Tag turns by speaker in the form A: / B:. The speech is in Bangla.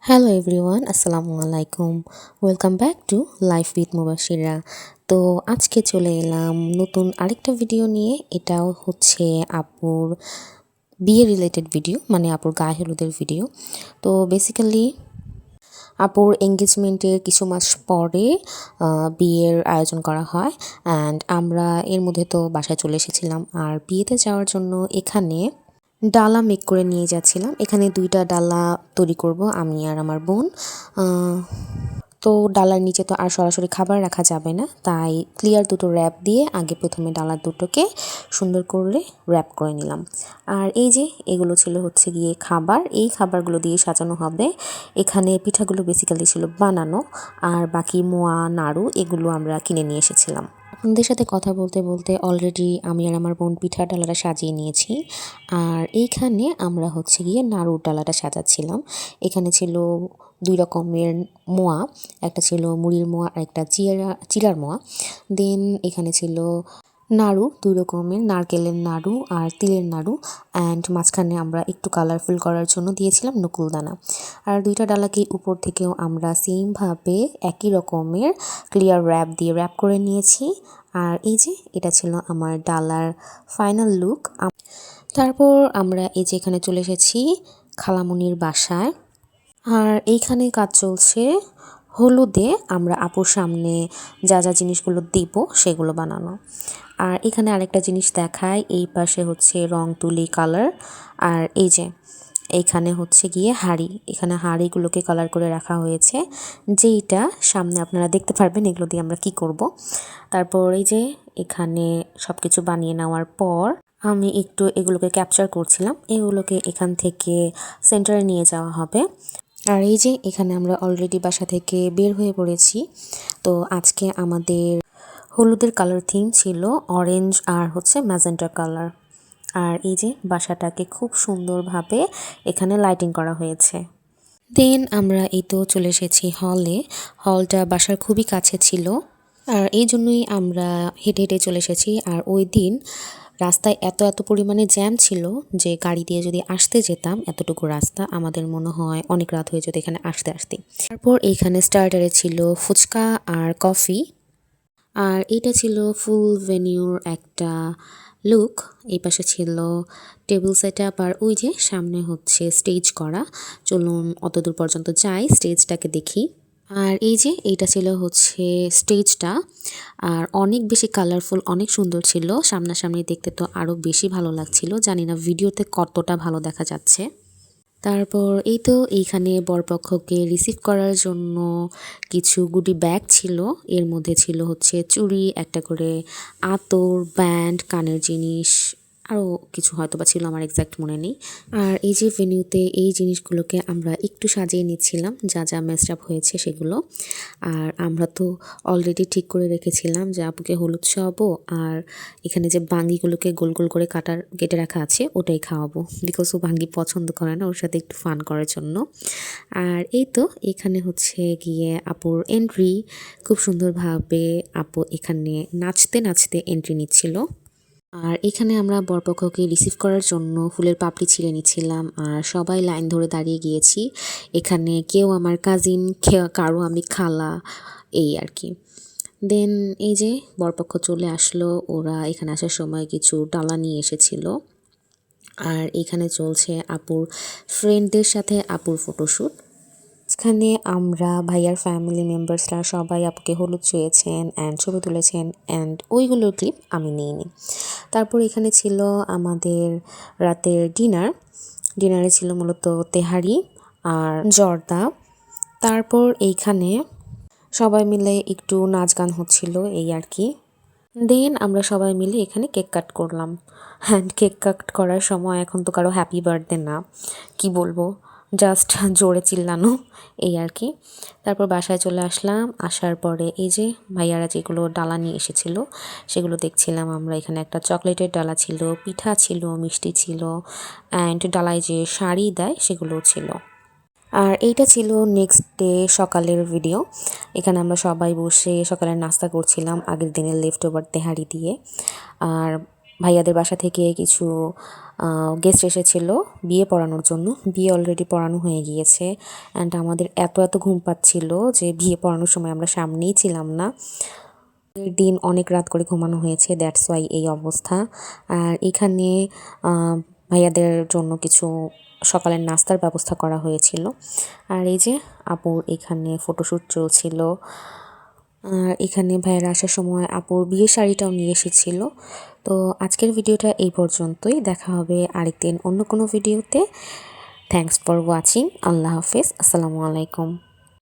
A: হ্যালো এভরিওয়ান, আসসালামু আলাইকুম। Welcome back to life with Mubashira. তো আজকে চলে এলাম নতুন আরেকটা ভিডিও নিয়ে। এটাও হচ্ছে আপুর বিয়ে রিলেটেড ভিডিও, মানে আপুর গায়ে হলুদের ভিডিও। তো বেসিক্যালি আপুর এঙ্গেজমেন্টের কিছু মাস পরে বিয়ের আয়োজন করা হয়। অ্যান্ড আমরা এর মধ্যে তো বাসায় চলে এসেছিলাম। আর বিয়েতে যাওয়ার জন্য এখানে ডালা মেক করে নিয়ে যাচ্ছিলাম। এখানে 2টা ডালা তৈরি করব আমি আর আমার বোন। তো ডালার নিচে তো আর সরাসরি খাবার রাখা যাবে না, তাই ক্লিয়ার দুটো র্যাপ দিয়ে আগে প্রথমে ডালার দুটোকে সুন্দর করে র্যাপ করে নিলাম। আর এই যে এগুলো ছিল হচ্ছে গিয়ে খাবার, এই খাবারগুলো দিয়ে সাজানো হবে। এখানে পিঠাগুলো বেসিক্যালি ছিল বানানো, আর বাকি মোয়া নাড়ু এগুলো আমরা কিনে নিয়ে এসেছিলাম। আপনাদের সাথে কথা বলতে বলতে অলরেডি আমি আর আমার বোন পিঠা ডালাটা সাজিয়ে নিয়েছি। আর এইখানে আমরা হচ্ছে গিয়ে নাড়ুর ডালাটা সাজাচ্ছিলাম। এখানে ছিল 2 রকমের মোয়া, একটা ছিল মুড়ির মোয়া আর একটা চিড়ার মোয়া। দেন এখানে ছিল নাড়ু, 2 রকমের নারকেলের নাড়ু আর তিলের নাড়ু। অ্যান্ড মাঝখানে আমরা একটু কালারফুল করার জন্য দিয়েছিলাম নকুলদানা। আর 2টা ডালাকে উপর থেকেও আমরা সেমভাবে একই রকমের ক্লিয়ার র্যাপ দিয়ে র্যাপ করে নিয়েছি। আর এই যে এটা ছিল আমার ডালার ফাইনাল লুক। তারপর আমরা এই যে এখানে চলে এসেছি খালামণির বাসায়। আর এইখানে কাজ চলছে হলুদে আমরা আপুর সামনে যা যা জিনিসগুলো দিব সেগুলো বানানো। আর এখানে আরেকটা জিনিস দেখায়, এই পাশে হচ্ছে রং তুলি কালার। আর এই যে এইখানে হচ্ছে গিয়ে হাঁড়ি, এখানে হাঁড়িগুলোকে কালার করে রাখা হয়েছে, যেইটা সামনে আপনারা দেখতে পারবেন এগুলো দিয়ে আমরা কি করব। তারপর এই যে এখানে সব কিছু বানিয়ে নেওয়ার পর আমি একটু এগুলোকে ক্যাপচার করছিলাম, এগুলোকে এখান থেকে সেন্টারে নিয়ে যাওয়া হবে। আর এই যে এখানে আমরা অলরেডি বাসা থেকে বের হয়ে পড়েছি। তো আজকে আমাদের হলুদের কালার থিম ছিল অরেঞ্জ আর হচ্ছে ম্যাজেন্টা কালার। আর এই যে বাসাটাকে খুব সুন্দরভাবে এখানে লাইটিং করা হয়েছে। দেন আমরা এই তো চলে এসেছি হলে। হলটা বাসার খুবই কাছে ছিল, আর এই জন্যই আমরা হেঁটে হেঁটে চলে এসেছি। আর ওই দিন রাস্তায় এত পরিমাণে জ্যাম ছিল যে গাড়ি দিয়ে যদি আসতে যেতাম এতটুকু রাস্তা আমাদের মনে হয় অনেক রাত হয়ে যেত এখানে আসতে আসতে। তারপর এইখানে স্টার্টারে ছিল ফুচকা আর কফি। আর এটা ছিল ফুল ভেনিউর একটা লুক। এই পাশে ছিল টেবিল সেট আপ, আর ওই যে সামনে হচ্ছে স্টেজ করা। চলুন অতদূর পর্যন্ত যাই, স্টেজটাকে দেখি। আর এই যে এইটা ছিল হচ্ছে স্টেজটা, আর অনেক বেশি কালারফুল, অনেক সুন্দর ছিল। সামনাসামনি দেখতে তো আরও বেশি ভালো লাগছিল, জানি না ভিডিওতে কতটা ভালো দেখা যাচ্ছে। তারপর এই তো এইখানে বরপক্ষকে রিসিভ করার জন্য কিছু গুডি ব্যাগ ছিল। এর মধ্যে ছিল হচ্ছে চুড়ি, একটা করে আতর, ব্যান্ড, কানের জিনিস, আরও কিছু হয়তো বা ছিল, আমার এক্স্যাক্ট মনে নেই। আর এই যে ভেন্যুতে এই জিনিসগুলোকে আমরা একটু সাজিয়ে নিচ্ছিলাম, যা যা মেসড আপ হয়েছে সেগুলো। আর আমরা তো অলরেডি ঠিক করে রেখেছিলাম যে আপুকে হলুদ খাওয়াবো, আর এখানে যে ভাঙ্গিগুলোকে গোল গোল করে কেটে রাখা আছে ওটাই খাওয়াবো, বিকজ ও ভাঙ্গি পছন্দ করে না, ওর সাথে একটু ফান করার জন্য। আর এই তো এখানে হচ্ছে গিয়ে আপুর এন্ট্রি, খুব সুন্দরভাবে আপু এখানে নাচতে নাচতে এন্ট্রি নিচ্ছিল। আর এখানে আমরা বরপক্ষকে রিসিভ করার জন্য ফুলের পাপড়ি ছিঁড়ে নিচ্ছিলাম, আর সবাই লাইন ধরে দাঁড়িয়ে গিয়েছি। এখানে কেউ আমার কাজিন, কারো আমি খালা, এই আর কি। দেন এই যে বরপক্ষ চলে আসলো, ওরা এখানে আসার সময় কিছু ডালা নিয়ে এসেছিল। আর এখানে চলছে আপুর ফ্রেন্ডদের সাথে আপুর ফটোশ্যুট। এখানে আমরা ভাইয়ার ফ্যামিলি মেম্বার্সরা সবাই আপুকে হলুদ ছুঁয়েছেন অ্যান্ড ছবি তুলেছেন, অ্যান্ড ওইগুলোর ক্লিপ আমি নিইনি। তারপর এখানে ছিল আমাদের রাতের ডিনারে ছিল মূলত তেহারি আর জর্দা। তারপর এইখানে সবাই মিলে একটু নাচ গান হচ্ছিল, এই আর কি। দেন আমরা সবাই মিলে এখানে কেক কাট করলাম। হ্যান্ড কেক কাট করার সময় এখন তো কারো হ্যাপি বার্থডে না, কি বলবো, জাস্ট জোরে চিল্লানো, এই আর কি। তারপর বাসায় চলে আসলাম। আসার পরে এই যে ভাইয়ারা যেগুলো ডালা নিয়ে এসেছিল সেগুলো দেখছিলাম আমরা। এখানে একটা চকলেটের ডালা ছিল, পিঠা ছিল, মিষ্টি ছিল, অ্যান্ড ডালায় যে শাড়ি দেয় সেগুলোও ছিল। আর এইটা ছিল নেক্সট ডে সকালের ভিডিও। এখানে আমরা সবাই বসে সকালের নাস্তা করছিলাম আগের দিনের লেফট ওভার তেহারি দিয়ে। আর ভাইয়াদের বাসা থেকে কিছু গেস্ট এসেছিলো বিয়ে পড়ানোর জন্য। বিয়ে অলরেডি পড়ানো হয়ে গিয়েছে অ্যান্ড আমাদের এত এত ঘুম পাচ্ছিল যে বিয়ে পড়ানোর সময় আমরা সামনেই ছিলাম না। এর দিন অনেক রাত করে ঘুমানো হয়েছে, দ্যাটস ওয়াই এই অবস্থা। আর এখানে ভাইয়াদের জন্য কিছু সকালের নাস্তার ব্যবস্থা করা হয়েছিল। আর এই যে আপুর এখানে ফটোশ্যুট চলছিল। আর এখানে ভাইয়েরা আসার সময় আপুর বিয়ের শাড়িটাও নিয়ে এসেছিল। তো আজকের ভিডিওটা এই পর্যন্তই, দেখা হবে আরেকদিন অন্য কোনো ভিডিওতে। Thanks for watching. আল্লাহ হাফেজ, আসসালামু আলাইকুম।